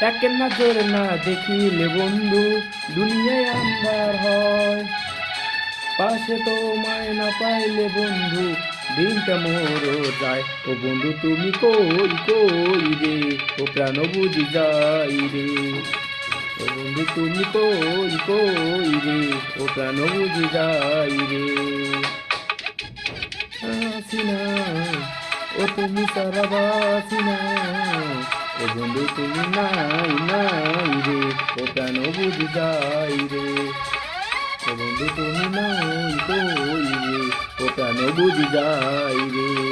একে নজর না দেখিলে বন্ধু দুনিয়ায় আন্ধার হয়। পাশে তোমায় না পাইলে বন্ধু দিনটা মোরও যায়। ও বন্ধু তুমি কই কই রে, ও প্রাণ বুঝি যাই রে। ও বন্ধু তুমি কই কই রে, ও প্রাণ বুঝি যাই রে। হাসিনা, ও তুমি সারা বাসিনা, ও বন্ধু তুমি নাই নাই রে, ও প্রাণ বুঝি যাই রে। ও বন্ধু তুমি নাই কই রে, ও প্রাণ বুঝি যাই রে।